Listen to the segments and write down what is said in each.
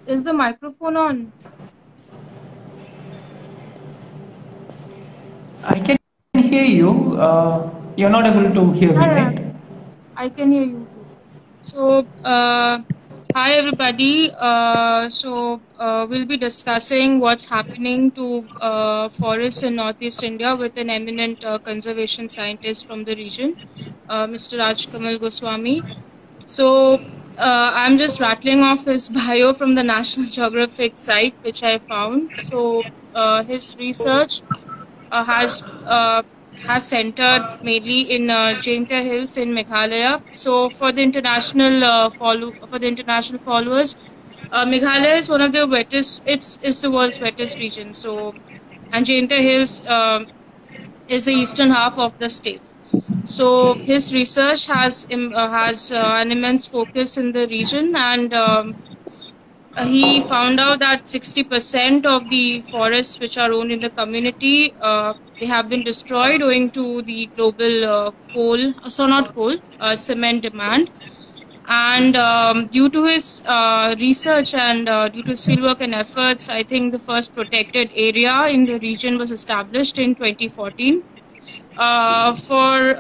Is the microphone on? I can hear you. You're not able to hear me, Yeah, right? I can hear you too. So, hi everybody. We'll be discussing what's happening to forests in Northeast India with an eminent conservation scientist from the region, Mr. Rajkamal Goswami. So, I'm just rattling off his bio from the National Geographic site, which I found. So, his research uh, has uh, has centered mainly in Jaintia Hills in Meghalaya. So for the international followers, Meghalaya is one of the wettest. It's the world's wettest region. So and Jaintia Hills is the eastern half of the state. So his research has an immense focus in the region, and he found out that 60% of the forests which are owned in the community, they have been destroyed owing to the global cement demand. And due to his research and due to his fieldwork and efforts, I think the first protected area in the region was established in 2014. For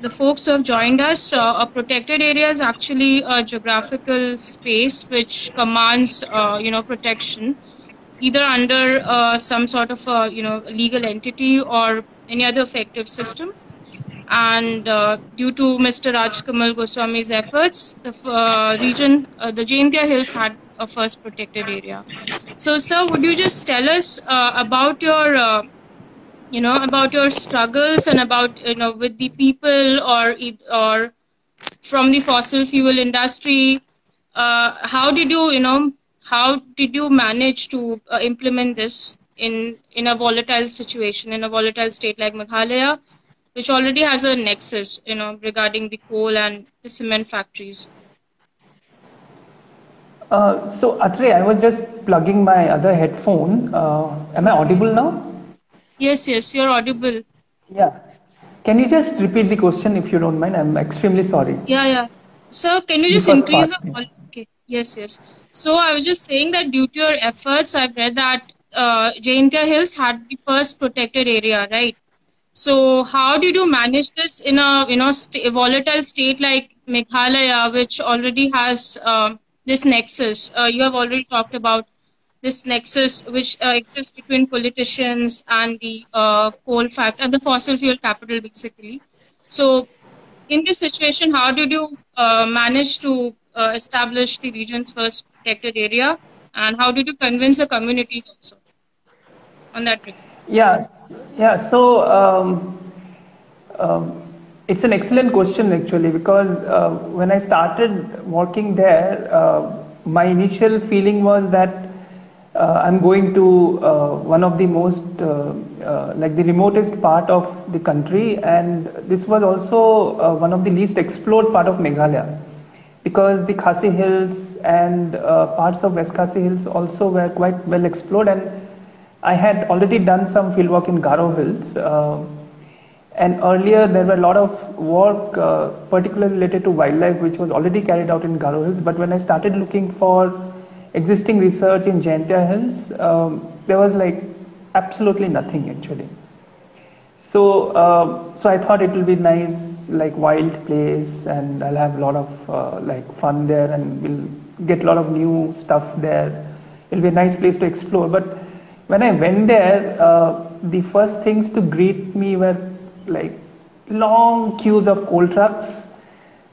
the folks who have joined us, a protected area is actually a geographical space which commands, protection, either under some sort of legal entity or any other effective system. And due to Mr. Rajkamal Goswami's efforts, the Jaintia Hills had a first protected area. So, sir, would you just tell us about your about your struggles and about with the people or from the fossil fuel industry. How did you manage to implement this in a volatile situation, in a volatile state like Meghalaya, which already has a nexus regarding the coal and the cement factories? So Atre, I was just plugging my other headphone. Am I Okay. audible now? Yes, you're audible. Yeah. Can you just repeat the question if you don't mind? I'm extremely sorry. Yeah. Sir, can you The just first increase part. the volume? Okay. Yes. So I was just saying that due to your efforts, I've read that Jaintia Hills had the first protected area, right? So how did you manage this in a volatile state like Meghalaya, which already has this nexus? You have already talked about this nexus which exists between politicians and the coal fact and the fossil fuel capital, basically. So in this situation, how did you manage to establish the region's first protected area, and how did you convince the communities also on that regard? Yes. Yeah. So um, it's an excellent question actually because when I started working there, my initial feeling was that I'm going to one of the most like the remotest part of the country, and this was also one of the least explored part of Meghalaya because the Khasi Hills and parts of West Khasi Hills also were quite well explored, and I had already done some fieldwork in Garo Hills. And earlier there were a lot of work, particularly related to wildlife, which was already carried out in Garo Hills. But when I started looking for existing research in Jaintia Hills, there was like absolutely nothing actually. So I thought it will be nice, like wild place, and I'll have a lot of like fun there, and we'll get a lot of new stuff there. It'll be a nice place to explore. But when I went there, the first things to greet me were like long queues of coal trucks,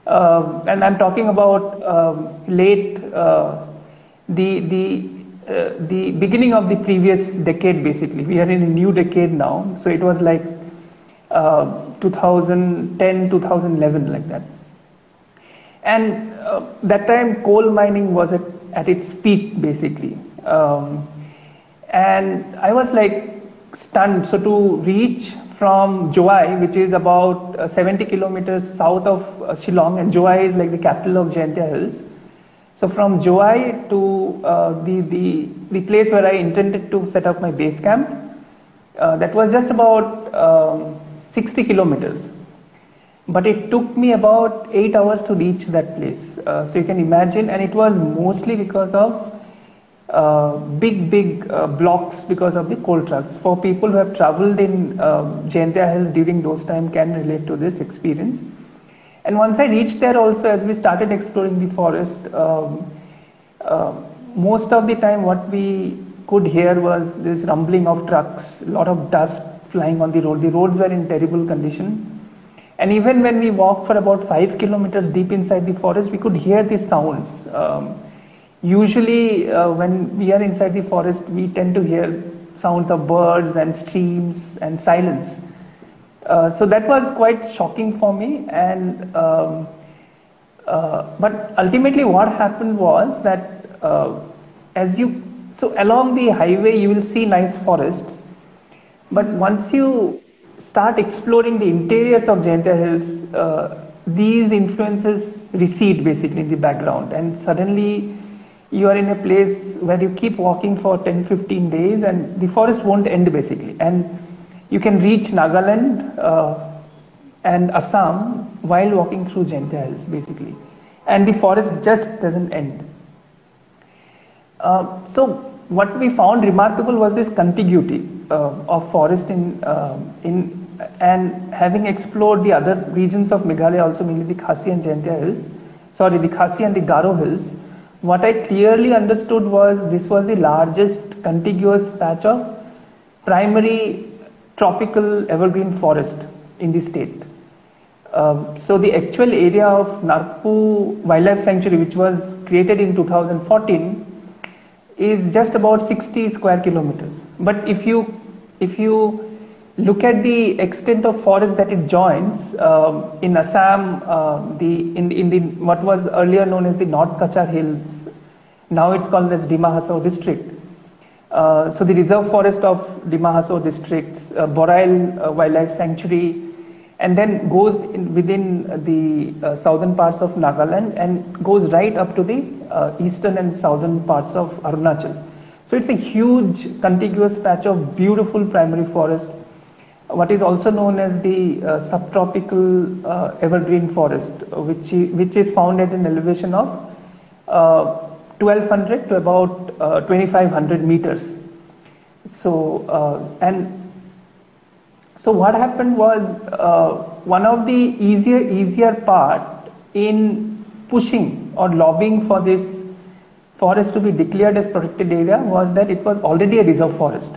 and I'm talking about late the beginning of the previous decade. Basically, we are in a new decade now, so it was like 2010, 2011, like that. And that time, coal mining was at its peak, basically. And I was like stunned. So to reach from Joai, which is about 70 kilometers south of Shillong, and Joai is like the capital of Jaintia Hills. So from Joai to the place where I intended to set up my base camp, that was just about 60 kilometers. but it took me about 8 hours to reach that place. So you can imagine, and it was mostly because of big blocks because of the coal trucks. For people who have traveled in Jaintia Hills during those times can relate to this experience. And once I reached there also, as we started exploring the forest, most of the time what we could hear was this rumbling of trucks, a lot of dust flying on the road. The roads were in terrible condition. And even when we walked for about 5 kilometers deep inside the forest, we could hear the sounds. Usually when we are inside the forest, we tend to hear sounds of birds and streams and silence. So that was quite shocking for me. And but ultimately what happened was that so along the highway you will see nice forests, but once you start exploring the interiors of Jaintia Hills, these influences recede basically in the background, and suddenly you are in a place where you keep walking for 10-15 days and the forest won't end basically, and you can reach Nagaland and Assam while walking through Jaintia Hills basically, and the forest just doesn't end. So what we found remarkable was this contiguity of forest and having explored the other regions of Meghalaya, also mainly the Khasi and Jaintia Hills, the Khasi and the Garo Hills, what I clearly understood was this was the largest contiguous patch of primary tropical evergreen forest in the state. So the actual area of Narpu Wildlife Sanctuary, which was created in 2014, is just about 60 square kilometers. But if you look at the extent of forest that it joins, in Assam, in the what was earlier known as the North Kachar Hills, now it's called as Dima Hasao district. So the reserve forest of Dima Hasao districts, Borail Wildlife Sanctuary, and then goes within the southern parts of Nagaland and goes right up to the eastern and southern parts of Arunachal. So it's a huge contiguous patch of beautiful primary forest, what is also known as the subtropical evergreen forest, which is found at an elevation of 1200 to about 2500 meters. So what happened was, one of the easier part in pushing or lobbying for this forest to be declared as protected area was that it was already a reserve forest.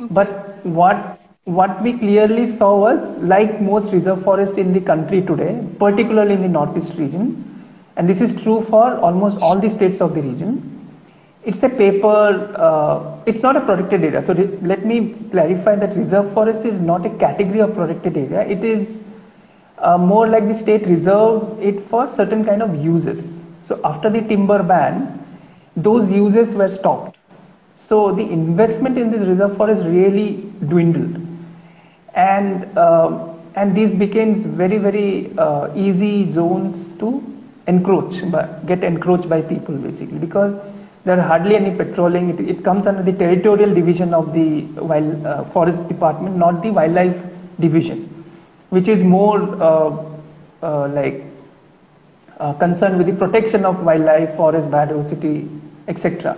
Okay. But what we clearly saw was, like most reserve forests in the country today, particularly in the northeast region, and this is true for almost all the states of the region, it's a paper, it's not a protected area. So let me clarify that reserve forest is not a category of protected area. It is more like the state reserved it for certain kind of uses. So after the timber ban, those uses were stopped. So the investment in this reserve forest really dwindled. And these became very easy zones to get encroached by people basically, because there are hardly any patrolling. It comes under the territorial division of the forest department, not the wildlife division, which is more concerned with the protection of wildlife, forest biodiversity, etc.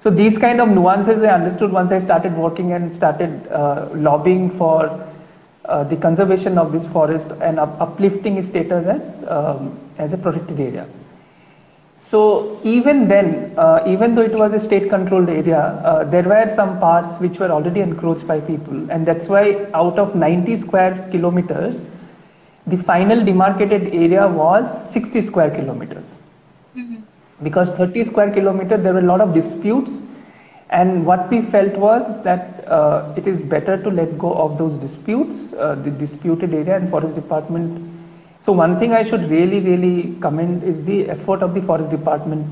So these kind of nuances I understood once I started working and started lobbying for the conservation of this forest and uplifting its status as a protected area. So even then, even though it was a state-controlled area, there were some parts which were already encroached by people, and that's why out of 90 square kilometers, the final demarcated area was 60 square kilometers. Mm-hmm. Because 30 square kilometers, there were a lot of disputes, and what we felt was that it is better to let go of those disputes, the disputed area, and forest department. So one thing I should really commend is the effort of the forest department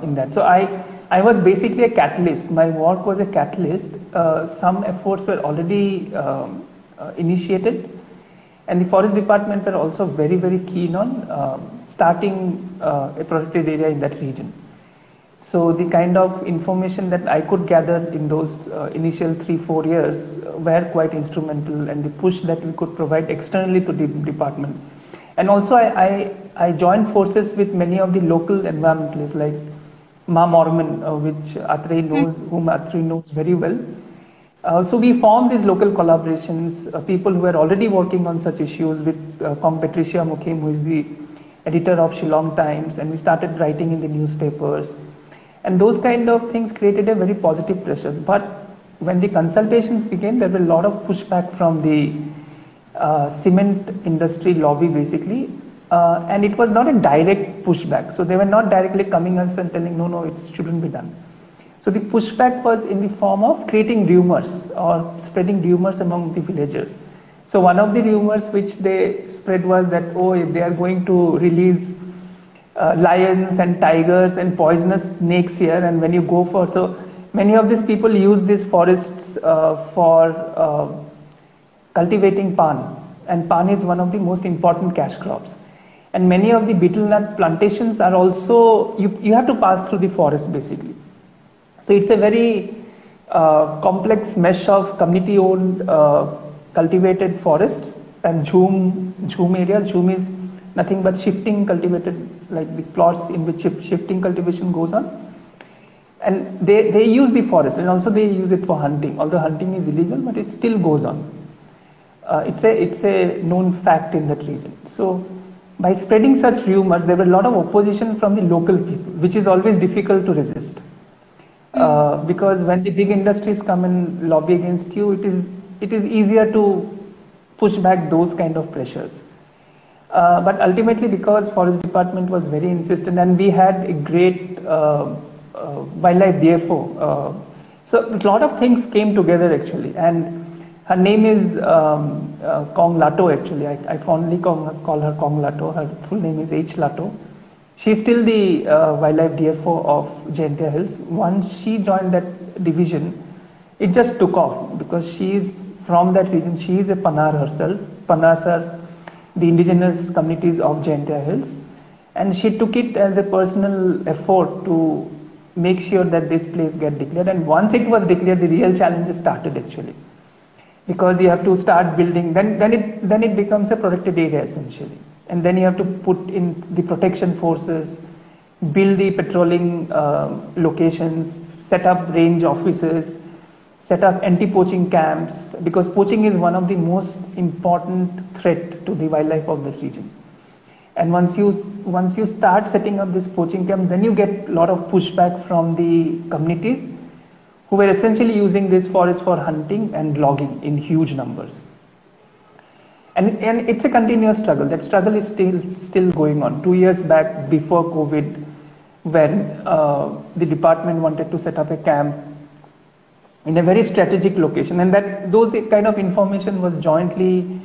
in that. So I was basically a catalyst. My work was a catalyst. Some efforts were already initiated, and the forest department were also very keen on starting a protected area in that region. So the kind of information that I could gather in those initial 3-4 years were quite instrumental, and the push that we could provide externally to the department. And also I joined forces with many of the local environmentalists like Ma Mormon, which Atrey knows, whom Atrey knows very well. So we formed these local collaborations, people who were already working on such issues with Kong Patricia Mukim, who is the editor of Shillong Times, and we started writing in the newspapers. And those kind of things created a very positive pressures. But when the consultations began, there were a lot of pushback from the cement industry lobby basically. And it was not a direct pushback. So they were not directly coming us and telling, no, it shouldn't be done. So the pushback was in the form of creating rumors or spreading rumors among the villagers. So one of the rumors which they spread was that, if they are going to release lions and tigers and poisonous snakes here, and when you go for, so many of these people use these forests for cultivating pan, and pan is one of the most important cash crops. And many of the betel nut plantations are also, you have to pass through the forest basically. So it's a very complex mesh of community owned cultivated forests and jhum areas. Jhum is nothing but shifting cultivated, like the plots in which shifting cultivation goes on. And they use the forest, and also they use it for hunting, although hunting is illegal, but it still goes on. It's a known fact in that region. So by spreading such rumors, there were a lot of opposition from the local people, which is always difficult to resist. Because when the big industries come and lobby against you, it is easier to push back those kind of pressures. But ultimately, because Forest Department was very insistent, and we had a great wildlife DFO, so a lot of things came together actually. And her name is Kong Lato actually. I fondly call her Kong Lato. Her full name is H. Lato. She's still the wildlife DFO of Jaintia Hills. Once she joined that division, it just took off because she is from that region. She is a Panar herself. Panars are the indigenous communities of Jaintia Hills, and she took it as a personal effort to make sure that this place get declared. And once it was declared, the real challenges started actually, because you have to start building. Then it becomes a protected area essentially, and then you have to put in the protection forces, build the patrolling locations, set up range offices, set up anti-poaching camps, because poaching is one of the most important threat to the wildlife of that region. And once you start setting up this poaching camp, then you get a lot of pushback from the communities who were essentially using this forest for hunting and logging in huge numbers. And it's a continuous struggle. That struggle is still going on. 2 years back, before COVID, when the department wanted to set up a camp in a very strategic location, and that those kind of information was jointly,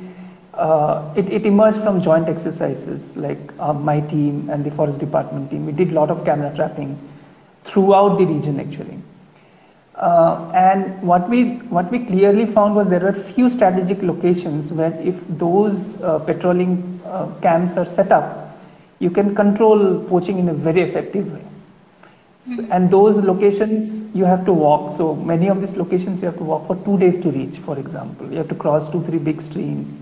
it emerged from joint exercises like my team and the forest department team. We did a lot of camera trapping throughout the region actually. And what we clearly found was there were few strategic locations where if those patrolling camps are set up, you can control poaching in a very effective way. So, and those locations you have to walk. So many of these locations you have to walk for 2 days to reach, for example. You have to cross 2-3 big streams.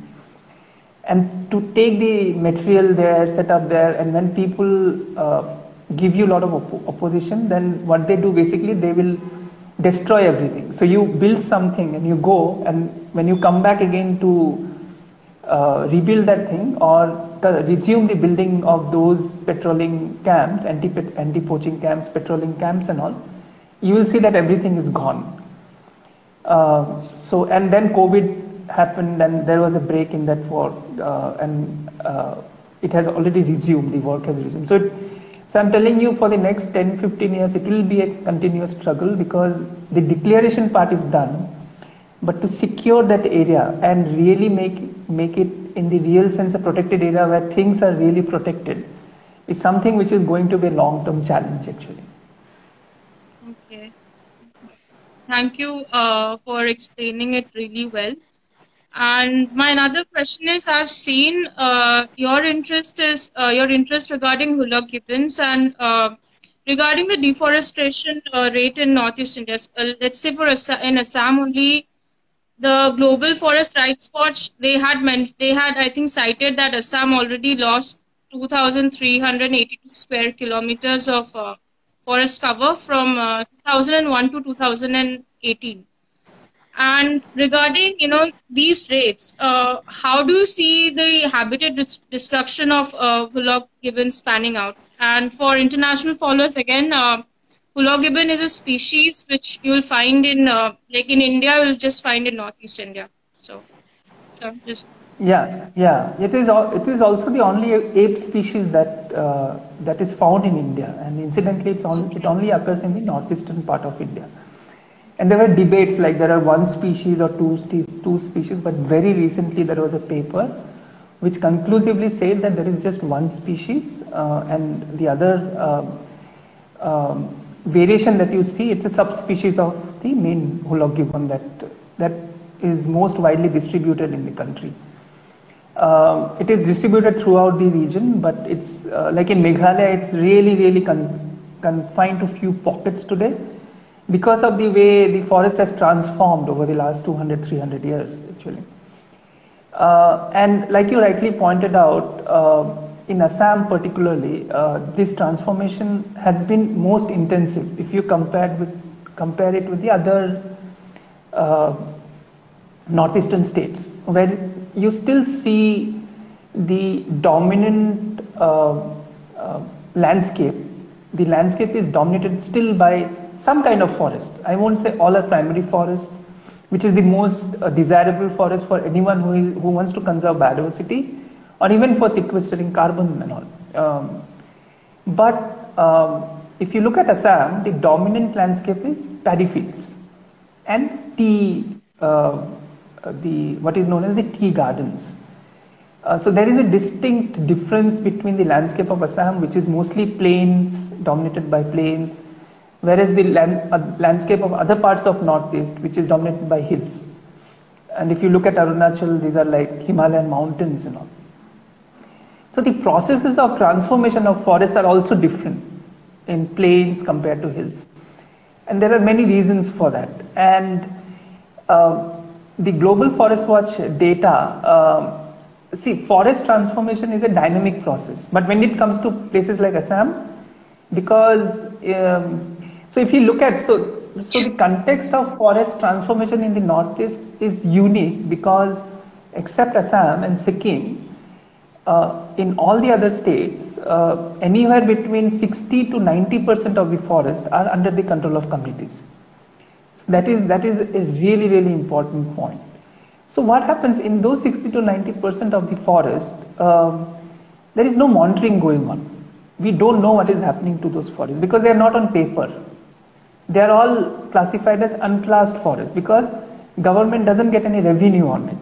And to take the material there, set up there, and when people give you a lot of opposition, then what they do basically, they will destroy everything. So you build something and you go, and when you come back again to rebuild that thing or resume the building of those patrolling camps, anti-poaching camps, patrolling camps and all, you will see that everything is gone. So, and then COVID happened and there was a break in that work, and it has already resumed, the work has resumed. So I'm telling you, for the next 10-15 years, it will be a continuous struggle, because the declaration part is done, but to secure that area and really make it in the real sense a protected area where things are really protected is something which is going to be a long-term challenge actually. Okay. Thank you for explaining it really well. And my another question is, I've seen your interest regarding hula gibbons, and regarding the deforestation rate in Northeast India, let's say in Assam only, the Global Forest Rights Watch, they had I think cited that Assam already lost 2,382 square kilometers of forest cover from 2001 to 2018. And regarding, these rates, how do you see the habitat destruction of Hulok gibbons panning out? And for international followers, again, Hulok gibbon is a species which you'll find in, like in India, you'll just find in Northeast India. So just. Yeah, yeah. It is also the only ape species that is found in India, and incidentally, it only occurs in the northeastern part of India. And there were debates like there are one species or two species, but very recently there was a paper which conclusively said that there is just one species, and the other variation that you see, it's a subspecies of the main Hulok gibbon that is most widely distributed in the country. It is distributed throughout the region, but it's like in Meghalaya, it's really confined to few pockets today, because of the way the forest has transformed over the last 200-300 years actually. And like you rightly pointed out, in Assam particularly, this transformation has been most intensive if you compare it with the other northeastern states, where you still see the dominant landscape. The landscape is dominated still by some kind of forest. I won't say all are primary forest, which is the most desirable forest for anyone who wants to conserve biodiversity, or even for sequestering carbon and all. But if you look at Assam, the dominant landscape is paddy fields and tea, what is known as the tea gardens. So there is a distinct difference between the landscape of Assam, which is mostly plains, dominated by plains, whereas the landscape of other parts of Northeast, which is dominated by hills. And if you look at Arunachal, these are like Himalayan mountains and all. So the processes of transformation of forests are also different in plains compared to hills. And there are many reasons for that. And the Global Forest Watch data, see, forest transformation is a dynamic process. But when it comes to places like Assam, because so if you look at, so the context of forest transformation in the Northeast is unique, because except Assam and Sikkim, in all the other states, anywhere between 60 to 90% of the forest are under the control of communities. So that is a really important point. So what happens in those 60 to 90% of the forest, there is no monitoring going on. We don't know what is happening to those forests because they are not on paper. They are all classified as unclassed forests because government doesn't get any revenue on it.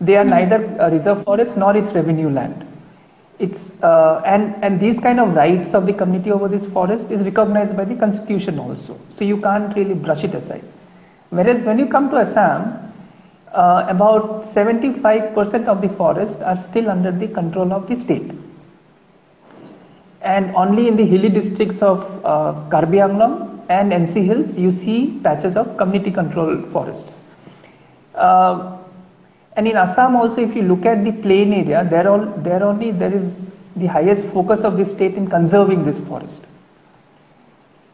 They are neither a reserve forest nor its revenue land. It's and these kind of rights of the community over this forest is recognized by the constitution also. So you can't really brush it aside. Whereas when you come to Assam, about 75% of the forest are still under the control of the state. And only in the hilly districts of Karbi Anglong and NC Hills, you see patches of community controlled forests. And in Assam also, if you look at the plain area, there is the highest focus of the state in conserving this forest.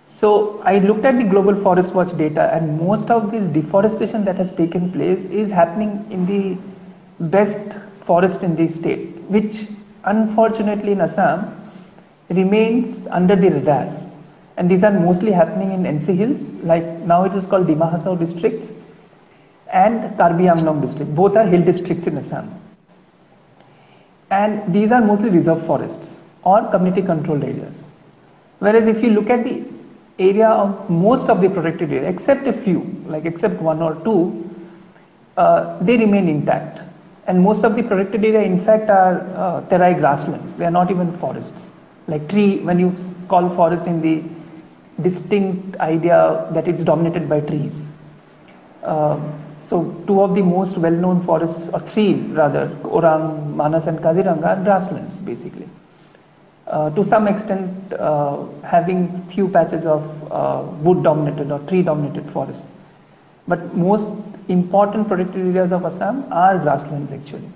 So I looked at the Global Forest Watch data, and most of this deforestation that has taken place is happening in the best forest in the state, which unfortunately in Assam remains under the radar. And these are mostly happening in NC Hills, like now it is called Dima Hasao districts, and Karbi Anglong district. Both are hill districts in Assam. And these are mostly reserve forests or community controlled areas. Whereas if you look at the area of most of the protected area, except a few, like except one or two, they remain intact. And most of the protected area in fact are terai grasslands. They are not even forests. Like tree, when you call forest in the distinct idea that it's dominated by trees. So two of the most well-known forests, or three rather, Orang, Manas and Kaziranga, are grasslands basically. to some extent having few patches of wood dominated or tree dominated forest. But most important protected areas of Assam are grasslands actually.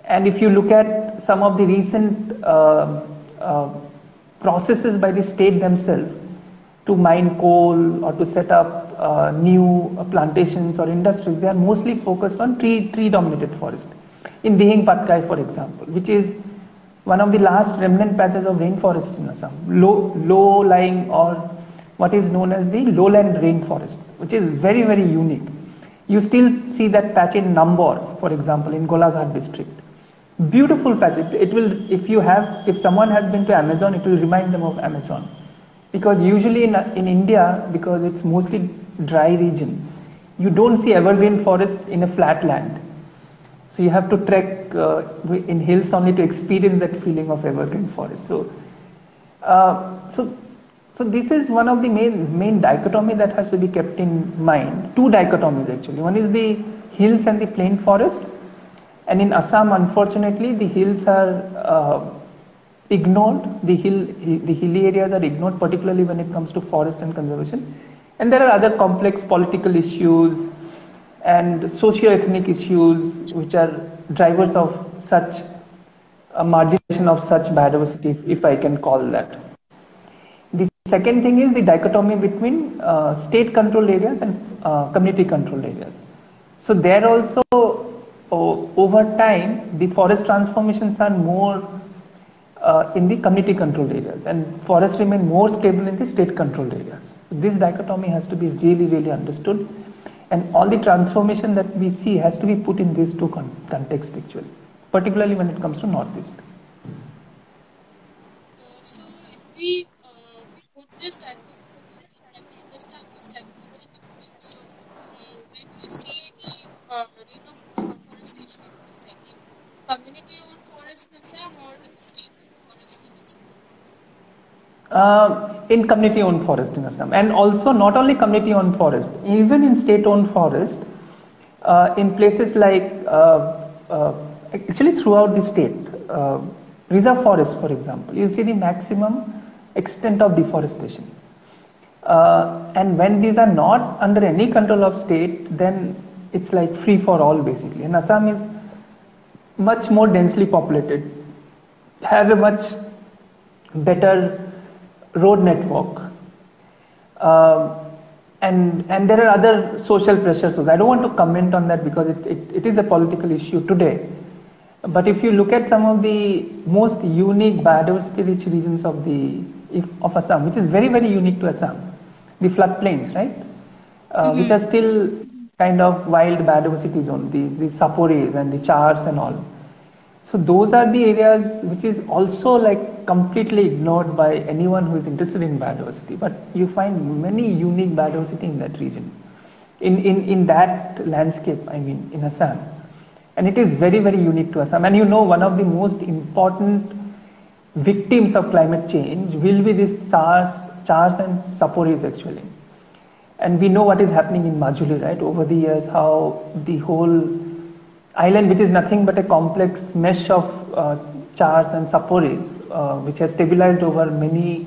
And if you look at some of the recent processes by the state themselves to mine coal or to set up new plantations or industries, they are mostly focused on tree dominated forest. In Dihing Patkai, for example, which is one of the last remnant patches of rainforest in Assam, low lying or what is known as the lowland rainforest, which is very, very unique. You still see that patch in Nambor, for example, in Golaghat district. Beautiful patch. It will, if someone has been to Amazon, it will remind them of Amazon. Because usually in India, because it's mostly dry region, you don't see evergreen forest in a flat land. So you have to trek in hills only to experience that feeling of evergreen forest. So this is one of the main dichotomy that has to be kept in mind. Two dichotomies actually. One is the hills and the plain forest. And in Assam, unfortunately, the hills are ignored. The hilly areas are ignored, particularly when it comes to forest and conservation. And there are other complex political issues and socio-ethnic issues which are drivers of such a marginalization of such biodiversity, if I can call that. The second thing is the dichotomy between state-controlled areas and community-controlled areas. So there also, over time, the forest transformations are more in the community-controlled areas, and forests remain more stable in the state-controlled areas. This dichotomy has to be really, really understood, and all the transformation that we see has to be put in these two contexts actually, particularly when it comes to Northeast. So if we put this dichotomy, can we understand this dichotomy difference? So where do you see the rate of afforestation increasing in community-owned forest in Assam or in the state-owned forest in Assam? In community-owned forest in Assam, and also not only community-owned forest, even in state-owned forest, in places like actually throughout the state, reserve forest, for example, you'll see the maximum extent of deforestation. And when these are not under any control of state, then it's like free for all basically. And Assam is much more densely populated, has a much better road network, and there are other social pressures. So I don't want to comment on that because it is a political issue today. But if you look at some of the most unique biodiversity-rich regions of Assam, which is very, very unique to Assam, the floodplains, right, which are still kind of wild biodiversity zone, the saporis and the chars and all. So those are the areas which is also like completely ignored by anyone who is interested in biodiversity. But you find many unique biodiversity in that region, in that landscape, I mean, in Assam. And it is very, very unique to Assam. And you know, one of the most important victims of climate change will be these chars and saporis actually. And we know what is happening in Majuli, right? Over the years, how the whole island, which is nothing but a complex mesh of chars and saporis, which has stabilized over many,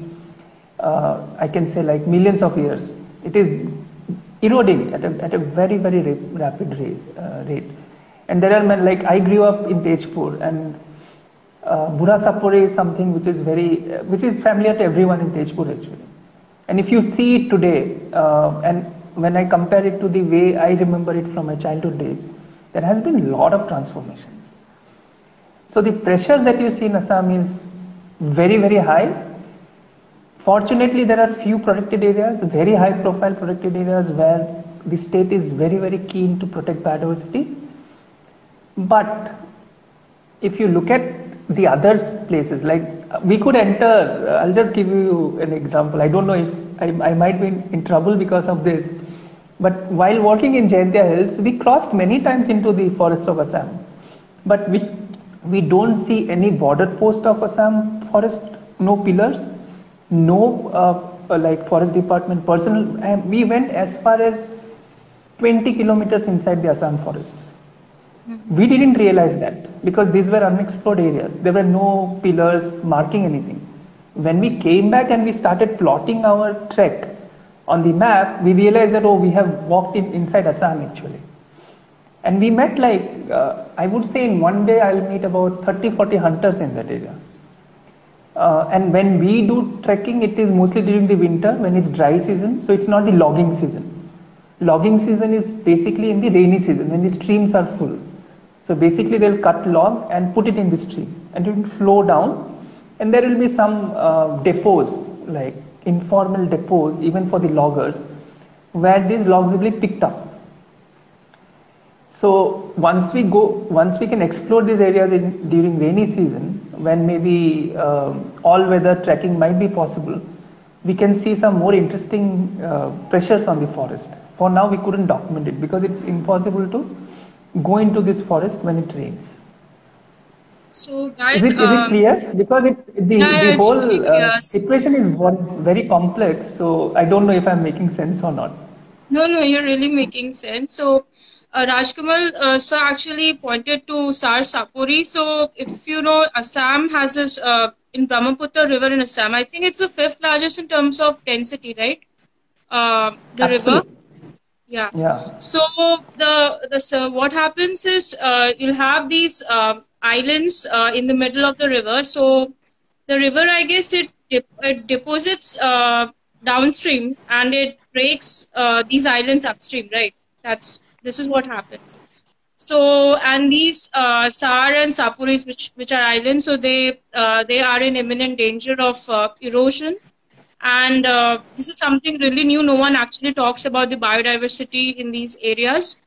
I can say like millions of years. It is eroding at a very, very rapid rate. And there are, like I grew up in Tejpur, and Bura Sapore is something which is familiar to everyone in Tejpur actually. And if you see it today, and when I compare it to the way I remember it from my childhood days, there has been a lot of transformations. So the pressure that you see in Assam is very, very high. Fortunately, there are few protected areas, very high profile protected areas where the state is very, very keen to protect biodiversity. But if you look at the other places, like we could enter, I'll just give you an example. I don't know if I might be in trouble because of this. But while walking in Jaintia Hills, we crossed many times into the forest of Assam. But we don't see any border post of Assam forest, no pillars, no like forest department personnel. We went as far as 20 kilometers inside the Assam forests. We didn't realize that. because these were unexplored areas. There were no pillars marking anything. When we came back and we started plotting our trek on the map, we realized that, oh, we have walked inside Assam actually. And we met I would say in one day I'll meet about 30-40 hunters in that area. And when we do trekking, it is mostly during the winter when it's dry season, so it's not the logging season. Logging season is basically in the rainy season when the streams are full. So basically they'll cut log and put it in the stream and it will flow down, and there will be some depots, like informal depots even for the loggers, where these logs will be picked up. So once we can explore these areas during rainy season, when maybe all-weather trekking might be possible, we can see some more interesting pressures on the forest. For now, we couldn't document it because it's impossible to go into this forest when it rains. So, guys, is it clear? Because the whole situation is very complex. So I don't know if I'm making sense or not. No, you're really making sense. So, Rajkamal sir actually pointed to Sar Sapori. So, if you know, Assam has this in Brahmaputra River in Assam. I think it's the 5th largest in terms of density, right? The river. Yeah. So so what happens is you'll have these islands in the middle of the river. So the river, I guess, it deposits downstream and it breaks these islands upstream, right? This is what happens. So, and these Sar and Sapuris, which are islands, so they are in imminent danger of erosion. And this is something really new. No one actually talks about the biodiversity in these areas.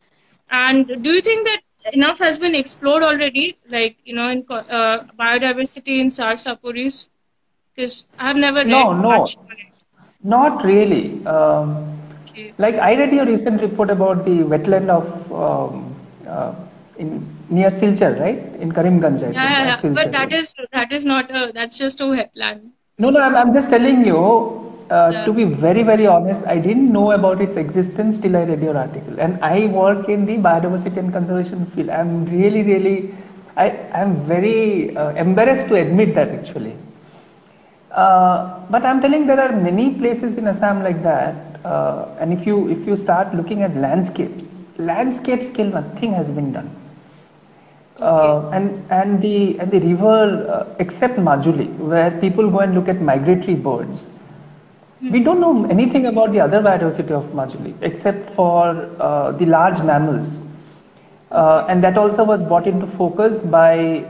And do you think that enough has been explored already, like, in biodiversity in Sar Sapuris? Because I have never read much on it. Not really. Okay. Like I read your recent report about the wetland of near Silchar, right? In Karimganj, right? Yeah. Silchar, but that is not that's just a wetland. No, I'm just telling you, to be very, very honest, I didn't know about its existence till I read your article. And I work in the biodiversity and conservation field. I'm really, I'm very embarrassed to admit that actually. But I'm telling there are many places in Assam like that. And if you start looking at landscape scale, nothing has been done. And the river, except Majuli, where people go and look at migratory birds, we don't know anything about the other biodiversity of Majuli except for the large mammals, and that also was brought into focus by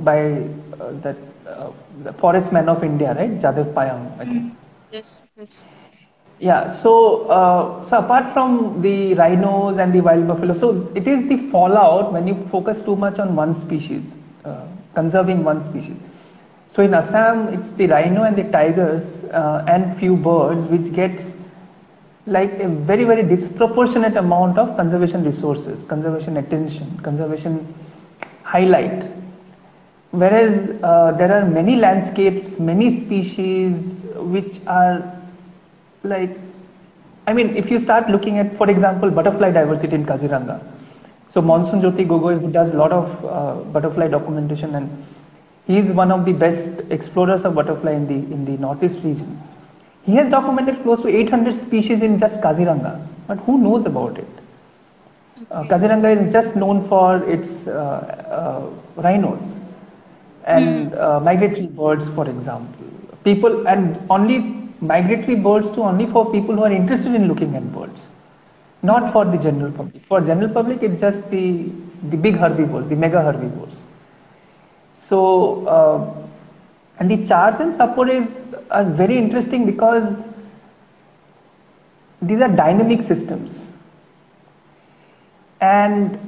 the forest man of India, right, Jadav Payam, I think. Yes. Yeah, so apart from the rhinos and the wild buffalo, so it is the fallout when you focus too much on one species, conserving one species. So in Assam, it's the rhino and the tigers and few birds which gets like a very, very disproportionate amount of conservation resources, conservation attention, conservation highlight. Whereas there are many landscapes, many species which are like, I mean, if you start looking at, for example, butterfly diversity in Kaziranga. So Monsoon Jyoti Gogoi, who does a lot of butterfly documentation, and he is one of the best explorers of butterfly in the northeast region. He has documented close to 800 species in just Kaziranga, but who knows about it? Kaziranga is just known for its rhinos and migratory birds, for example. People, and only migratory birds to only for people who are interested in looking at birds, not for the general public. For general public, it's just the big herbivores, the mega herbivores. So, and the Chars and Sapuris are very interesting because these are dynamic systems, and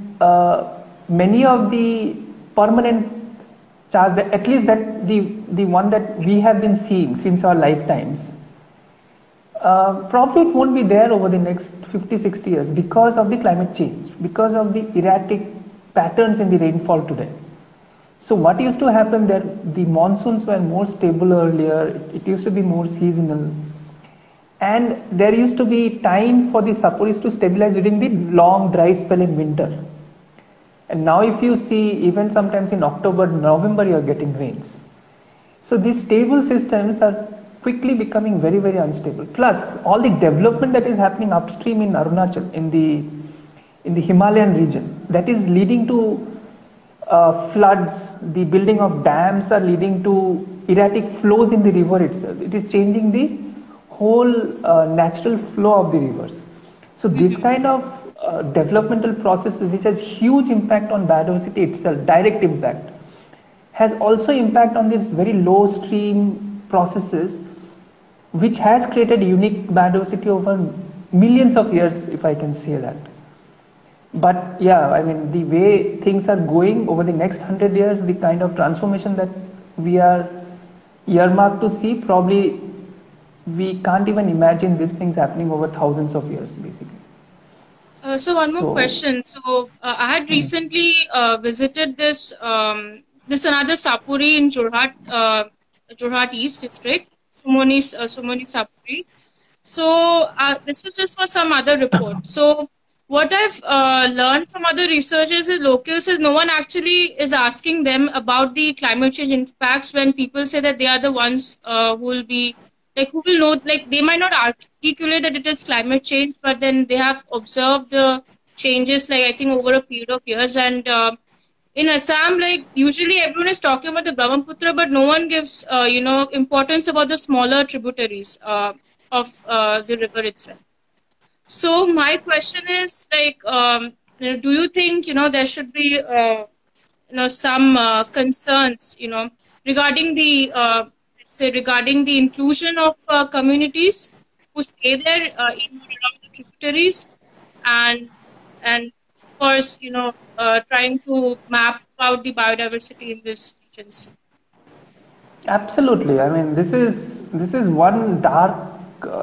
many of the permanent Chars, at least that the one that we have been seeing since our lifetimes, probably it won't be there over the next 50-60 years because of the climate change, because of the erratic patterns in the rainfall today. So what used to happen there, the monsoons were more stable earlier, it used to be more seasonal, and there used to be time for the Sapuris to stabilize during the long dry spell in winter. And now if you see, even sometimes in October, November, you are getting rains. So these stable systems are quickly becoming very, very unstable. Plus, all the development that is happening upstream in Arunachal, in the Himalayan region, that is leading to floods. The building of dams are leading to erratic flows in the river itself. It is changing the whole natural flow of the rivers. So this kind of developmental processes, which has huge impact on biodiversity itself, direct impact, has also impact on these very low stream processes, which has created unique biodiversity over millions of years, if I can say that. But yeah, I mean, the way things are going over the next 100 years, the kind of transformation that we are earmarked to see, probably we can't even imagine these things happening over thousands of years, basically. So one more question. So I had recently visited this another Sapuri in Jorhat East district, Sumoni Sapuri. So this was just for some other report. So what I've learned from other researchers is locals is no one actually is asking them about the climate change impacts when people say that they are the ones who will be who will know, they might not articulate that it is climate change, but then they have observed the changes, I think over a period of years. And in Assam, usually everyone is talking about the Brahmaputra, but no one gives, importance about the smaller tributaries of the river itself. So my question is, do you think, there should be, some concerns, regarding the regarding the inclusion of communities who stay there in and around the tributaries, and of course, trying to map out the biodiversity in these regions. Absolutely. I mean, this is one dark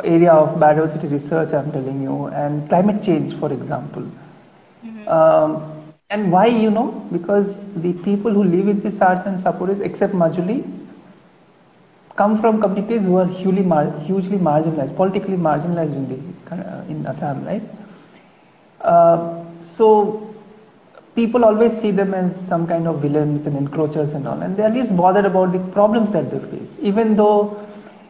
area of biodiversity research, I'm telling you, and climate change, for example. And why, because the people who live in the Sars and Sapuris, except Majuli, come from communities who are hugely marginalized, politically marginalized in Assam, right? So people always see them as some kind of villains and encroachers and all, and they are least bothered about the problems that they face, even though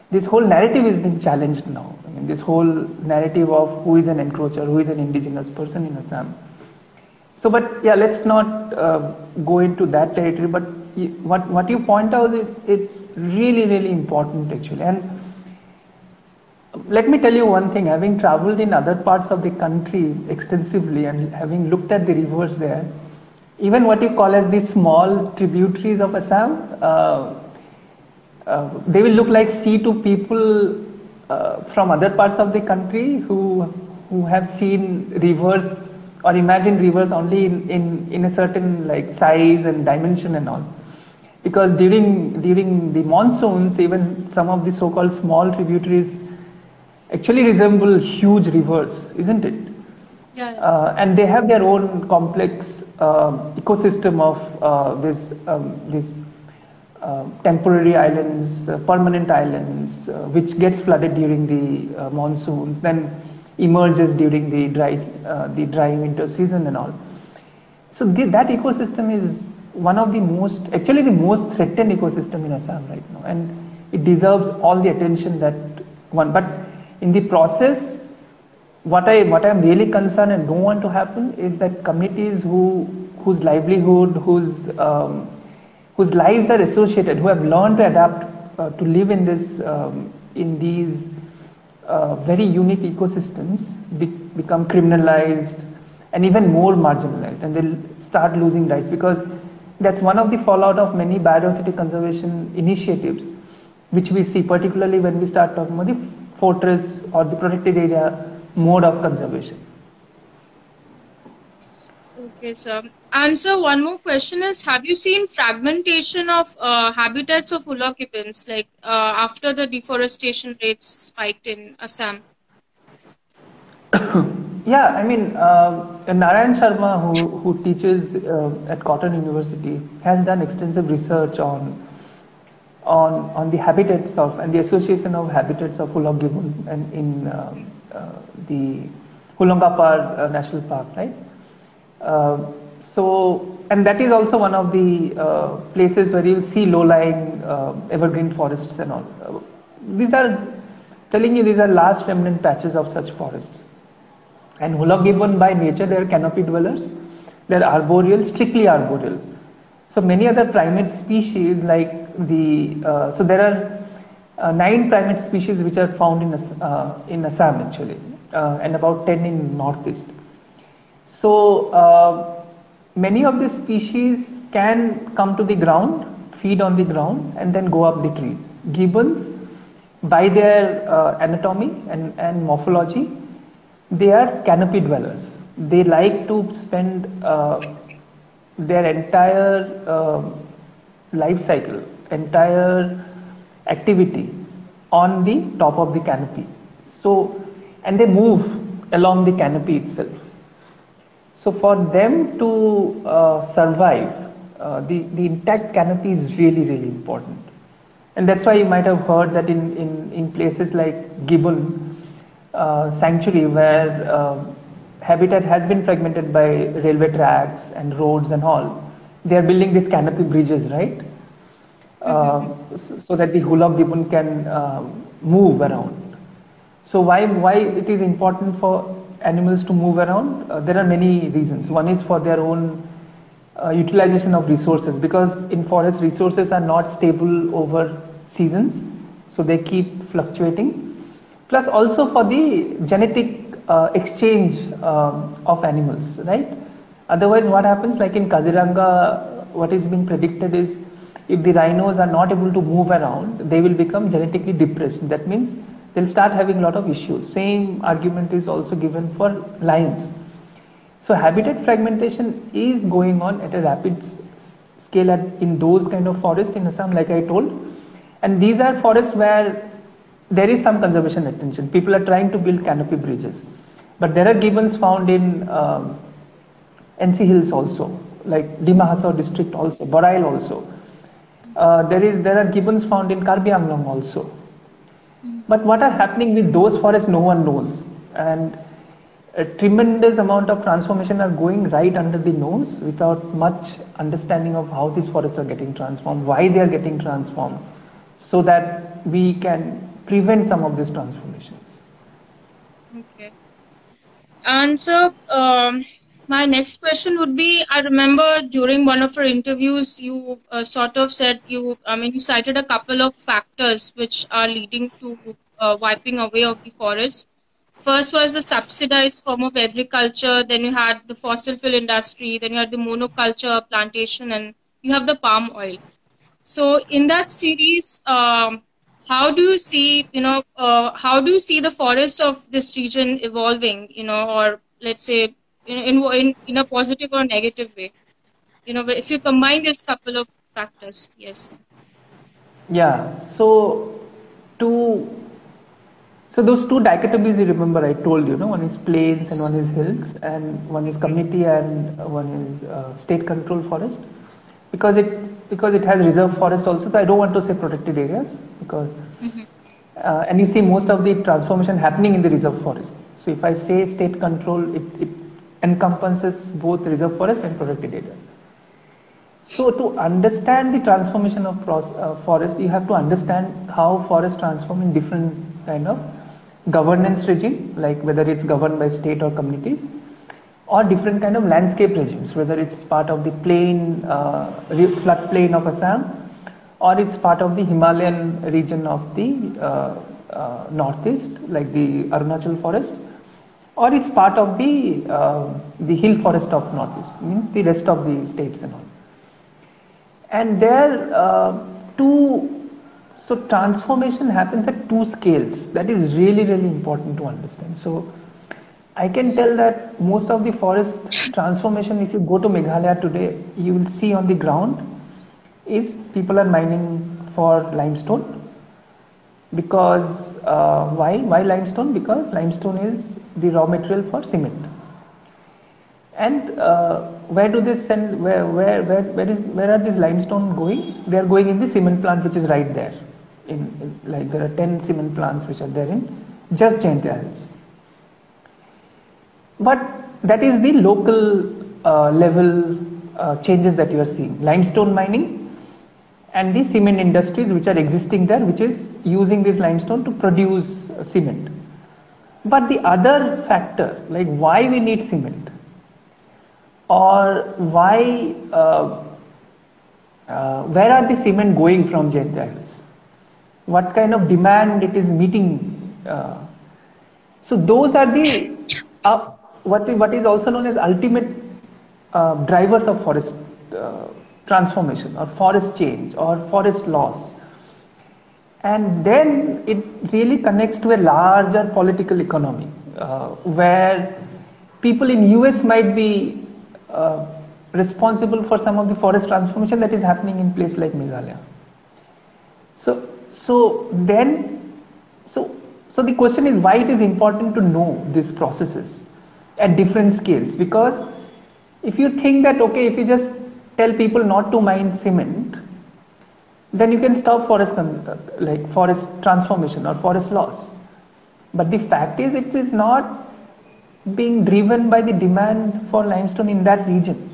this whole narrative is being challenged now. I mean, this whole narrative of who is an encroacher, who is an indigenous person in Assam. So, but yeah, let's not go into that territory, but what you point out is it's really, really important actually. And let me tell you one thing, having traveled in other parts of the country extensively and having looked at the rivers there, even what you call as the small tributaries of Assam, they will look like sea to people from other parts of the country who have seen rivers or imagine rivers only in a certain size and dimension and all. Because during the monsoons, even some of the so-called small tributaries actually resemble huge rivers, isn't it? Yeah. And they have their own complex ecosystem of this temporary islands, permanent islands, which gets flooded during the monsoons, then emerges during the dry winter season and all. So that ecosystem is one of the most threatened ecosystem in Assam right now, and it deserves all the attention that one. But in the process, what I'm really concerned and don't want to happen is that communities whose livelihood, whose lives are associated, who have learned to adapt to live in these very unique ecosystems, become criminalized and even more marginalized, and they'll start losing rights, because that's one of the fallout of many biodiversity conservation initiatives, which we see particularly when we start talking about the fortress or the protected area mode of conservation. Okay, sir. And so one more question is, have you seen fragmentation of habitats of Ullah gibbons, after the deforestation rates spiked in Assam? Yeah, I mean, Narayan Sharma, who teaches at Cotton University, has done extensive research on the habitats of and the association of habitats of Ullah gibbon and in the Hollonga Par National Park, right? So, and that is also one of the places where you'll see low-lying evergreen forests and all. These are, telling you, these are last remnant patches of such forests. And Hoolock gibbon by nature, they are canopy dwellers. They are arboreal, strictly arboreal. So many other primate species like so there are 9 primate species which are found in Assam actually, and about 10 in Northeast. So many of these species can come to the ground, feed on the ground, and then go up the trees. Gibbons, by their anatomy and morphology, they are canopy dwellers. They like to spend their entire life cycle, entire activity on the top of the canopy. So, and they move along the canopy itself. So for them to survive, the intact canopy is really, really important. And that's why you might have heard that in places like Gibbon Sanctuary, where habitat has been fragmented by railway tracks and roads and all, they are building these canopy bridges, right? So that the Hoolock gibbon can move around. So why it is important for animals to move around? There are many reasons. One is for their own utilization of resources, because in forest resources are not stable over seasons, so they keep fluctuating. Plus also for the genetic exchange of animals, right? Otherwise what happens, like in Kaziranga, what is being predicted is if the rhinos are not able to move around, they will become genetically depressed. That means they'll start having a lot of issues. Same argument is also given for lions. So habitat fragmentation is going on at a rapid scale in those kind of forests in Assam, like I told. And these are forests where there is some conservation attention. People are trying to build canopy bridges. But there are gibbons found in NC Hills also, like Dima Hasao district also, Borail also. There are gibbons found in Karbi Anglong also. But what are happening with those forests, no one knows. And a tremendous amount of transformation are going right under the nose without much understanding of how these forests are getting transformed, why they are getting transformed, so that we can prevent some of these transformations. Okay. And so my next question would be, I remember during one of our interviews, you sort of said you cited a couple of factors which are leading to wiping away of the forest. First was the subsidized form of agriculture, then you had the fossil fuel industry, then you had the monoculture plantation, and you have the palm oil. So in that series, how do you see, how do you see the forests of this region evolving, or let's say in a positive or negative way? If you combine this couple of factors, yes. Yeah. So those two dichotomies, you remember I told you, one is plains and one is hills, and one is community and one is state controlled forest, because it has reserve forest also. So I don't want to say protected areas, because and you see most of the transformation happening in the reserve forest. So if I say state control, it encompasses both reserve forest and protected area. So to understand the transformation of forest, you have to understand how forests transform in different kind of governance regime, like whether it's governed by state or communities, or different kind of landscape regimes, whether it's part of the plain, floodplain of Assam, or it's part of the Himalayan region of the northeast, like the Arunachal forest, or it's part of the hill forest of northeast, means the rest of the states and all. And there so transformation happens at two scales. That is really, really important to understand. So I can tell that most of the forest transformation, if you go to Meghalaya today, you will see on the ground is people are mining for limestone. Because why limestone? Because limestone is the raw material for cement. And where do they send? Where are these limestone going? They are going in the cement plant, which is right there. Like there are 10 cement plants which are there in just Jaintia Hills. But that is the local level changes that you are seeing. Limestone mining and the cement industries which are existing there, which is using this limestone to produce cement. But the other factor, like why we need cement, or why, where are the cement going from Jaintia Hills? What kind of demand it is meeting? So those are the what is also known as ultimate drivers of forest transformation or forest change or forest loss. And then it really connects to a larger political economy where people in US might be responsible for some of the forest transformation that is happening in places like Meghalaya. So the question is why it is important to know these processes at different scales. Because if you think that, okay, if you just tell people not to mine cement, then you can stop forest transformation or forest loss. But the fact is, it is not being driven by the demand for limestone in that region.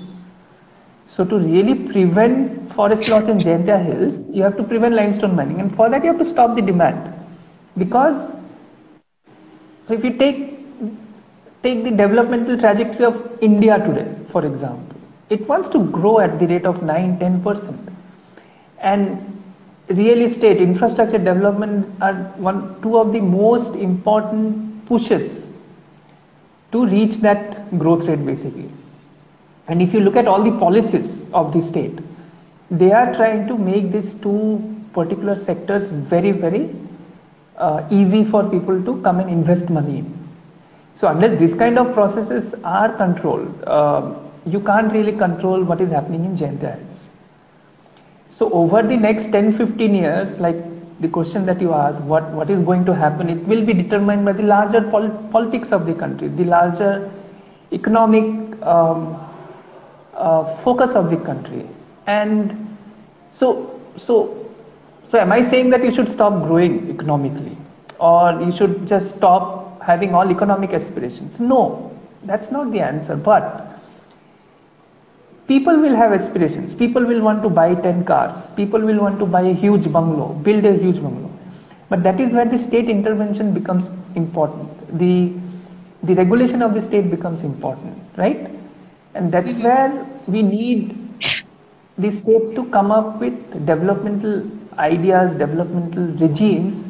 So to really prevent forest loss in Jaintia Hills, you have to prevent limestone mining, and for that you have to stop the demand. Because so if you take the developmental trajectory of India today, for example, it wants to grow at the rate of 9-10%. And real estate, infrastructure development are two of the most important pushes to reach that growth rate basically. And if you look at all the policies of the state, they are trying to make these two particular sectors very, very easy for people to come and invest money in. So unless this kind of processes are controlled, you can't really control what is happening in Jaintia Hills. So over the next 10-15 years, like the question that you asked, what is going to happen, it will be determined by the larger politics of the country, the larger economic focus of the country. And so am I saying that you should stop growing economically, or you should just stop having all economic aspirations? No, that's not the answer. But people will have aspirations. People will want to buy 10 cars. People will want to buy a huge bungalow, build a huge bungalow. But that is where the state intervention becomes important. The regulation of the state becomes important, right? And that's where we need the state to come up with developmental ideas, developmental regimes,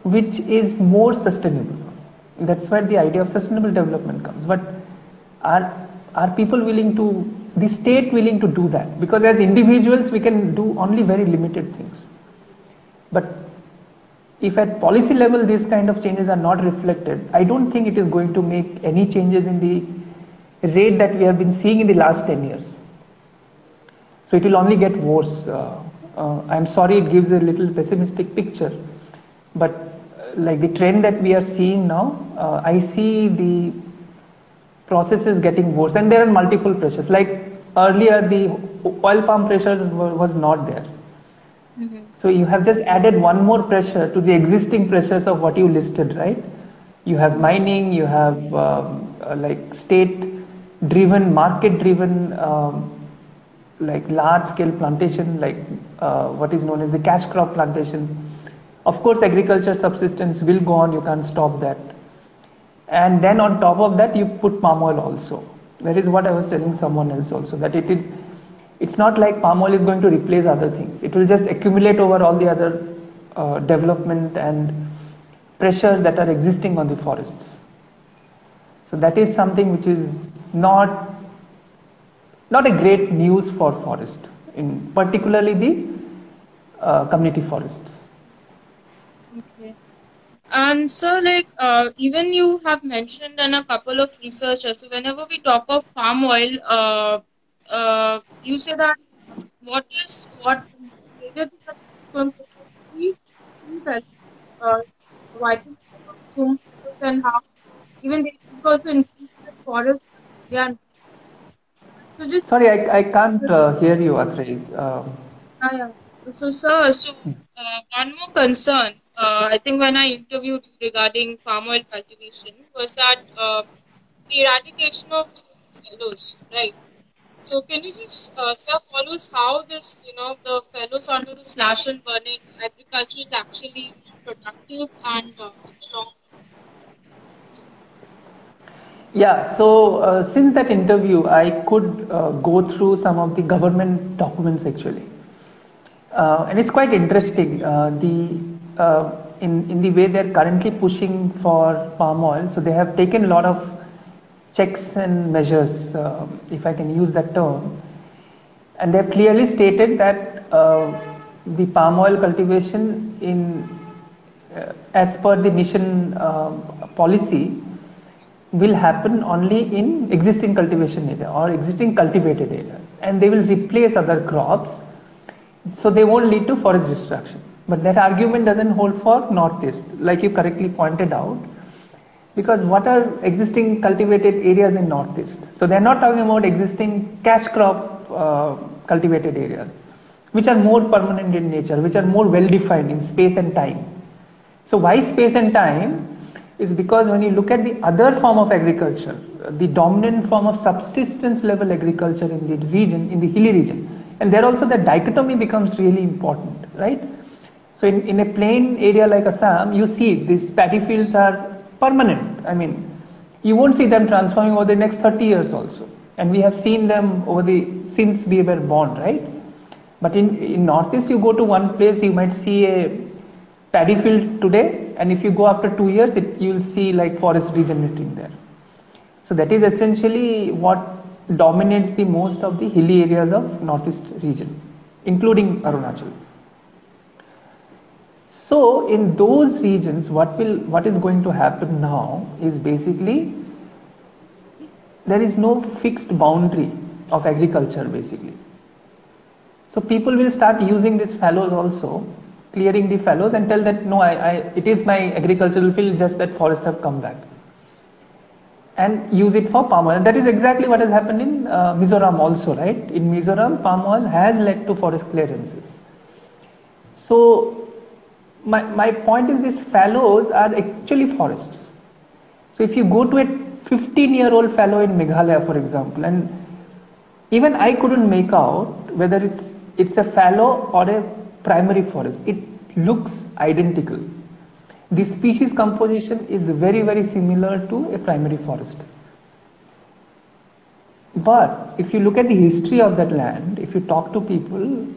which is more sustainable. That's where the idea of sustainable development comes. But are people willing to, the state willing to do that? Because as individuals, we can do only very limited things. But if at policy level these kind of changes are not reflected, I don't think it is going to make any changes in the rate that we have been seeing in the last 10 years. So it will only get worse. I'm sorry it gives a little pessimistic picture, but like the trend that we are seeing now, I see the processes getting worse, and there are multiple pressures. Like earlier, the oil palm pressures was not there. So you have just added one more pressure to the existing pressures of what you listed, right? You have mining, you have like state-driven, market-driven, like large-scale plantation, like what is known as the cash crop plantation. Of course, agriculture subsistence will go on, you can't stop that. And then on top of that, you put palm oil also. That is what I was telling someone else also, that it's not like palm oil is going to replace other things. It will just accumulate over all the other development and pressures that are existing on the forests. So that is something which is not a great news for forest, in particularly the community forests. Okay. And so, like, even you have mentioned in a couple of researchers, so whenever we talk of palm oil, you say that what major thing that we providing so much and how even they also increase the forest. Yeah. So just Sorry, I can't hear you, Atrey. yeah. So, sir, one more concern, I think when I interviewed you regarding palm oil cultivation, was that the eradication of fellows, right? So can you just sir, follow us how this, the fellows under the slash and burning agriculture is actually productive and in the long run? Yeah, so since that interview, I could go through some of the government documents actually. And it's quite interesting. In the way they're currently pushing for palm oil, so they have taken a lot of checks and measures, if I can use that term, and they have clearly stated that the palm oil cultivation as per the mission policy will happen only in existing cultivation area or existing cultivated areas, and they will replace other crops, so they won't lead to forest destruction. But that argument doesn't hold for northeast, like you correctly pointed out, because what are existing cultivated areas in northeast? So they're not talking about existing cash crop cultivated areas, which are more permanent in nature, which are more well defined in space and time. So why space and time? Is because when you look at the other form of agriculture, the dominant form of subsistence level agriculture in the region, in the hilly region, and there also the dichotomy becomes really important, right? So in a plain area like Assam, you see these paddy fields are permanent. I mean, you won't see them transforming over the next 30 years also. And we have seen them since we were born, right? But in Northeast, you go to one place, you might see a paddy field today, and if you go after 2 years, you'll see like forest regenerating there. So that is essentially what dominates the most of the hilly areas of Northeast region, including Arunachal. So in those regions, what is going to happen now is basically there is no fixed boundary of agriculture basically. So people will start using these fallows also, clearing the fallows, and tell that no, it is my agricultural field, just that forests have come back, and use it for palm oil. And that is exactly what has happened in Mizoram also, right? In Mizoram, palm oil has led to forest clearances. So my point is these fallows are actually forests. So if you go to a 15-year-old fallow in Meghalaya, for example, and even I couldn't make out whether it's a fallow or a primary forest. It looks identical. The species composition is very, very similar to a primary forest. But if you look at the history of that land, if you talk to people,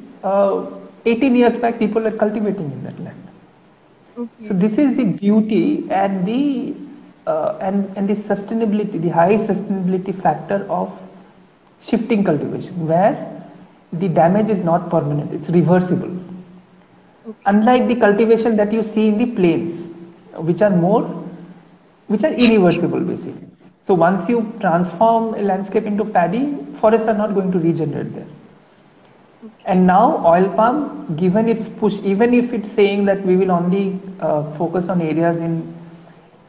18 years back people were cultivating in that land. Okay. So this is the beauty and the sustainability, the high sustainability factor of shifting cultivation, where the damage is not permanent, it's reversible. Okay. Unlike the cultivation that you see in the plains, which are irreversible basically. So once you transform a landscape into paddy, forests are not going to regenerate there. Okay. And now oil palm, given its push, even if it's saying that we will only focus on areas in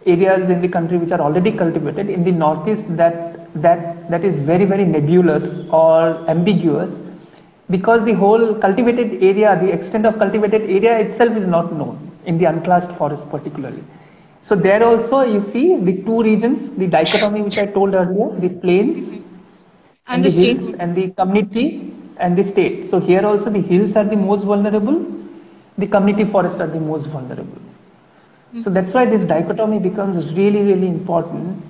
the country which are already cultivated, in the northeast that is very, very nebulous or ambiguous, because the whole cultivated area, the extent of cultivated area itself is not known in the unclassed forest particularly. So there also you see the two regions, the dichotomy which I told earlier, the plains and the hills, and the community and the state. So here also the hills are the most vulnerable, the community forests are the most vulnerable. So that's why this dichotomy becomes really, really important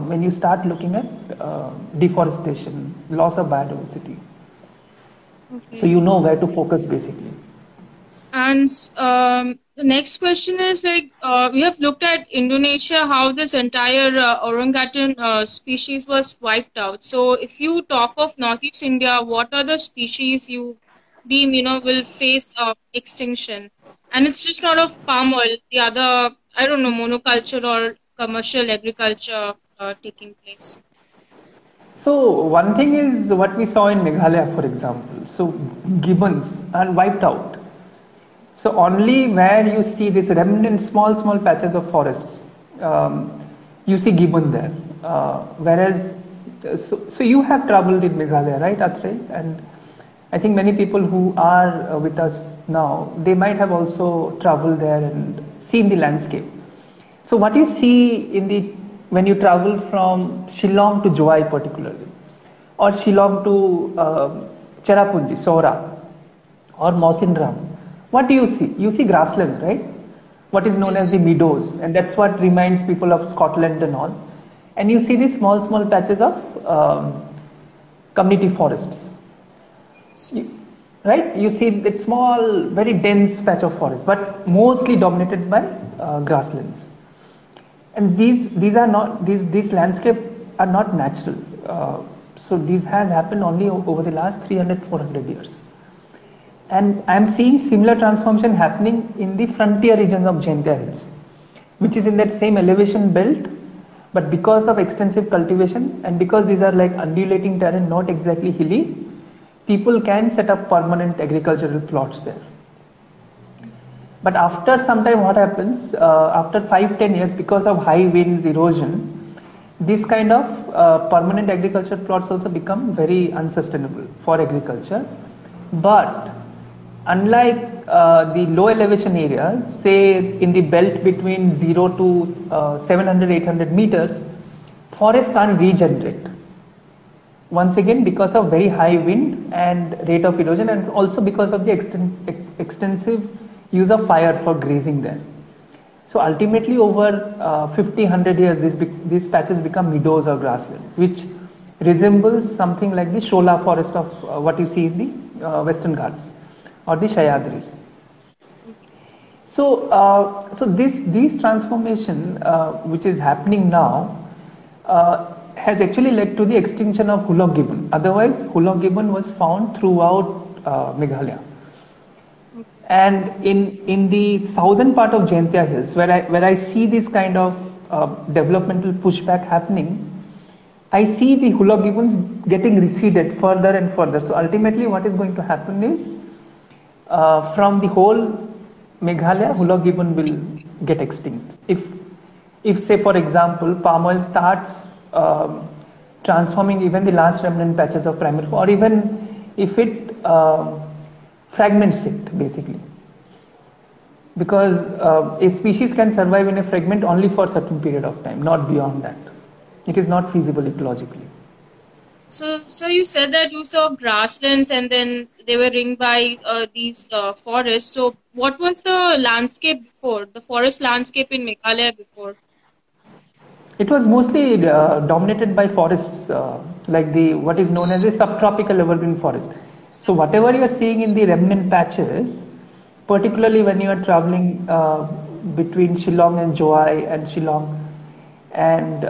when you start looking at deforestation, loss of biodiversity. Okay. So you know where to focus basically. And the next question is like, we have looked at Indonesia, how this entire orangutan species was wiped out. So if you talk of Northeast India, what are the species you deem, will face extinction? And it's just not of palm oil, the other, I don't know, monoculture or commercial agriculture taking place. So one thing is what we saw in Meghalaya, for example. So gibbons are wiped out. So only where you see this remnant small patches of forests, you see gibbon there. Whereas, so you have traveled in Meghalaya, right, Atrey? And I think many people who are with us now, they might have also traveled there and seen the landscape. So what you see in the when you travel from Shillong to Joai particularly, or Shillong to Cherrapunji, Sohra, or Mawsynram, what do you see? You see grasslands, right? What is known as Yes. the meadows, and that's what reminds people of Scotland and all. And you see these small patches of community forests. Right? You see that small, very dense patch of forest, but mostly dominated by grasslands. And these are not these landscape are not natural. So these has happened only over the last 300-400 years. And I am seeing similar transformation happening in the frontier regions of Jaintia Hills, which is in that same elevation belt, but because of extensive cultivation and because these are like undulating terrain, not exactly hilly, people can set up permanent agricultural plots there. But after some time, what happens? After 5-10 years, because of high winds, erosion, this kind of permanent agriculture plots also become very unsustainable for agriculture. But unlike the low elevation areas, say in the belt between 0 to 700-800 meters, forests can't regenerate. Once again, because of very high wind and rate of erosion, and also because of the extensive use of fire for grazing there. So ultimately, over 50-100 years, these patches become meadows or grasslands, which resembles something like the Shola forest of what you see in the Western Ghats or the Sahyadris. So, this transformation, which is happening now, has actually led to the extinction of Hulok gibbon. Otherwise, Hulok gibbon was found throughout Meghalaya. And in the southern part of Jaintia Hills, where I see this kind of developmental pushback happening, I see the Hulok gibbons getting receded further and further. So ultimately, what is going to happen is, from the whole Meghalaya, Hulok gibbon will get extinct. If say for example, palm oil starts transforming even the last remnant patches of primary, or even if it fragments it basically, because a species can survive in a fragment only for a certain period of time, not beyond that. It is not feasible ecologically. So you said that you saw grasslands and then they were ringed by these forests. So what was the landscape before, the forest landscape in Meghalaya before? It was mostly dominated by forests, like what is known as a subtropical evergreen forest. So whatever you are seeing in the remnant patches, particularly when you are traveling between Shillong and Joai and Shillong and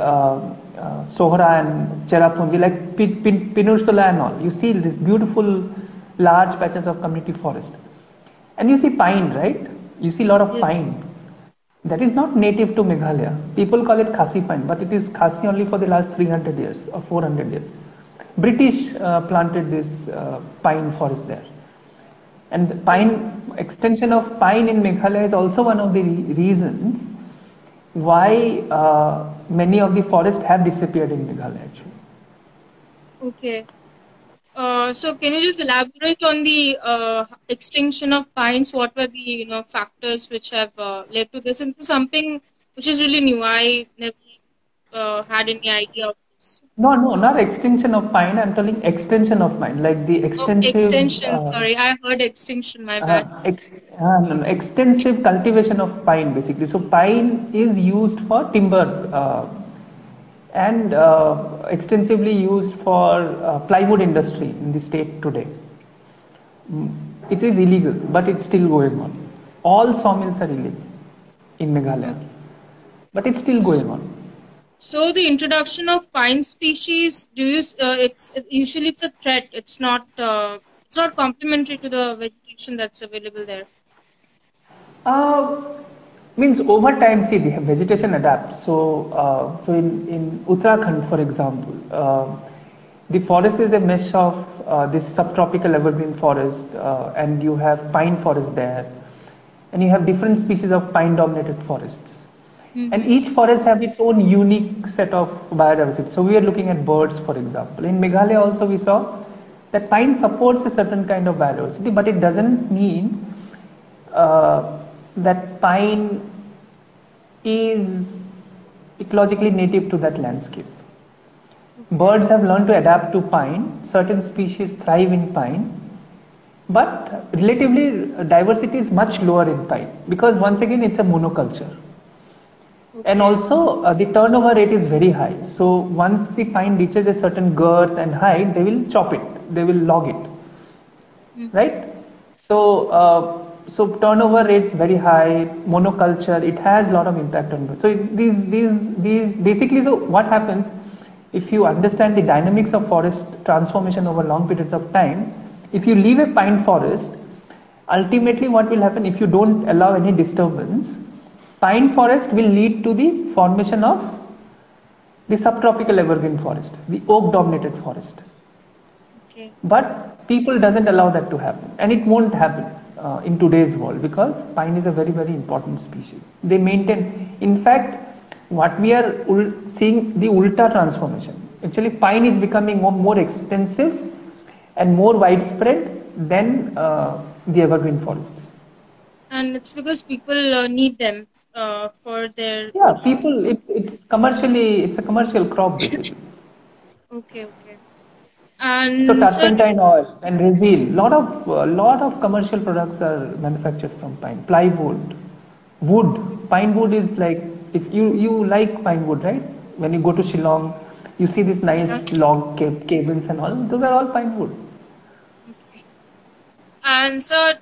Sohra and Cherrapunji, like Pinursula and all, you see this beautiful large patches of community forest. And you see pine, right? You see a lot of pine. That is not native to Meghalaya. People call it Khasi pine, but it is Khasi only for the last 300 years or 400 years. British planted this pine forest there. And extension of pine in Meghalaya is also one of the reasons why many of the forests have disappeared in Meghalaya actually. Okay. So can you just elaborate on the extinction of pines? What were the factors which have led to this? And this is something which is really new. I never had any idea of this. No, not extinction of pine. I'm telling extension of pine, like the extensive. Extension. Sorry, I heard extinction. My bad. No, extensive cultivation of pine, basically. So pine is used for timber and extensively used for plywood industry in the state today. It is illegal, but it's still going on. All sawmills are illegal in Meghalaya, but it's still going on. So the introduction of pine species, it's a threat. It's not complementary to the vegetation that's available there. Means over time, see, the vegetation adapts. So in Uttarakhand, for example, the forest is a mesh of this subtropical evergreen forest, and you have pine forest there, and you have different species of pine-dominated forests. And each forest has its own unique set of biodiversity. So we are looking at birds, for example. In Meghalaya also we saw that pine supports a certain kind of biodiversity, but it doesn't mean that pine is ecologically native to that landscape. Okay. Birds have learned to adapt to pine. Certain species thrive in pine, but relatively diversity is much lower in pine because once again it's a monoculture. And Okay. also the turnover rate is very high. So once the pine reaches a certain girth and height, they will chop it, they will log it, right? So turnover rates very high. Monoculture, it has a lot of impact on birds. So these basically, so what happens if you understand the dynamics of forest transformation over long periods of time? If you leave a pine forest, ultimately what will happen if you don't allow any disturbance? Pine forest will lead to the formation of the subtropical evergreen forest, the oak dominated forest. Okay. But people doesn't allow that to happen, and it won't happen in today's world because pine is a very very important species. They maintain, in fact, what we are seeing the ulta transformation. Actually, pine is becoming more extensive and more widespread than the evergreen forests. And it's because people need them for their. Yeah, people. It's a commercial crop basically. Okay, okay. So And so, turpentine oil and resin, lot of commercial products are manufactured from pine. Plywood, wood, pine wood is like, if you like pine wood, right? When you go to Shillong, you see these yeah. nice log cabins and all. Those are all pine wood. Okay. And so,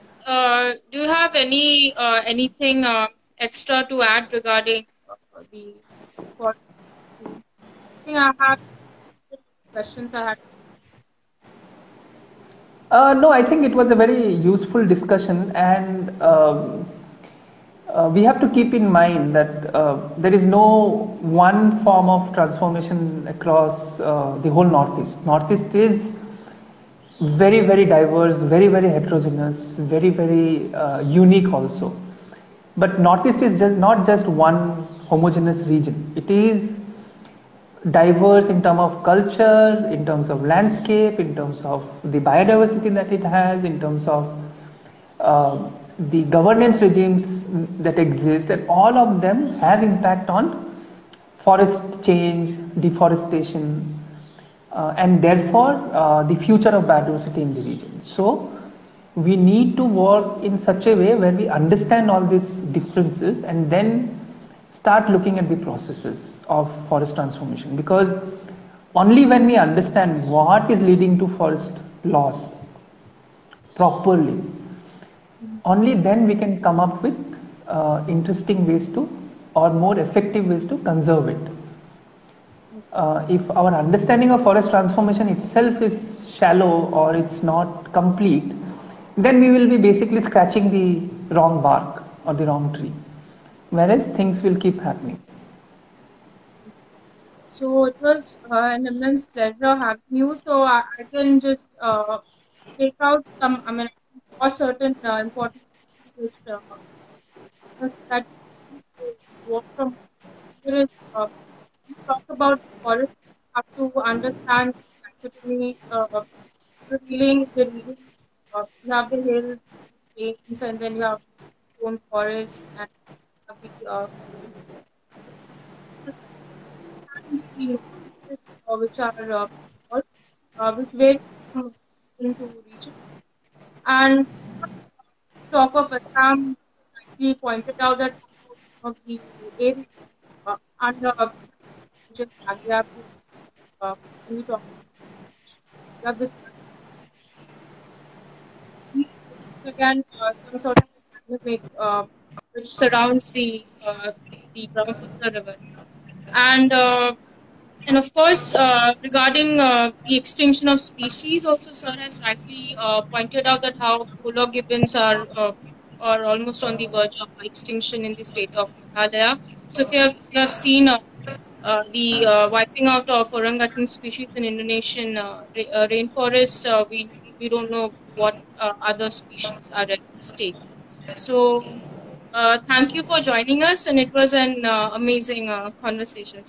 do you have anything extra to add regarding the for? I think I have questions I had. No, I think it was a very useful discussion, and we have to keep in mind that there is no one form of transformation across the whole Northeast. Northeast is very very diverse, very very heterogeneous, very very unique also. But Northeast is just not just one homogeneous region. It is diverse in terms of culture, in terms of landscape, in terms of the biodiversity that it has, in terms of the governance regimes that exist, and all of them have impact on forest change, deforestation, and therefore the future of biodiversity in the region. So we need to work in such a way where we understand all these differences and then start looking at the processes of forest transformation, because only when we understand what is leading to forest loss properly, only then we can come up with interesting ways to, or more effective ways to conserve it. If our understanding of forest transformation itself is shallow or it's not complete, then we will be basically scratching the wrong bark or the wrong tree, whereas things will keep happening. So it was an immense pleasure having you. So I can just take out some, I mean, or certain important things that work from here is we talk about forest, you have to understand actually the reading, you have the hills, plains, and then you have stone forest and have the which are all, which vary from region to region. And talk of Assam, he pointed out that some of the areas under region Agra, when we talk about this, again some sort of dynamic which surrounds the Brahmaputra River, and and of course, regarding the extinction of species, also Sir has rightly pointed out that how polar gibbons are almost on the verge of extinction in the state of Meghalaya. So if you have seen the wiping out of orangutan species in Indonesian rainforest, we don't know what other species are at stake. So thank you for joining us, and it was an amazing conversation.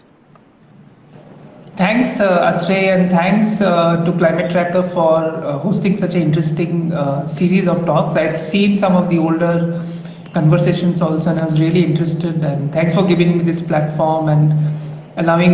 Thanks, Atrey, and thanks to Climate Tracker for hosting such an interesting series of talks. I've seen some of the older conversations also, and I was really interested. And thanks for giving me this platform and allowing me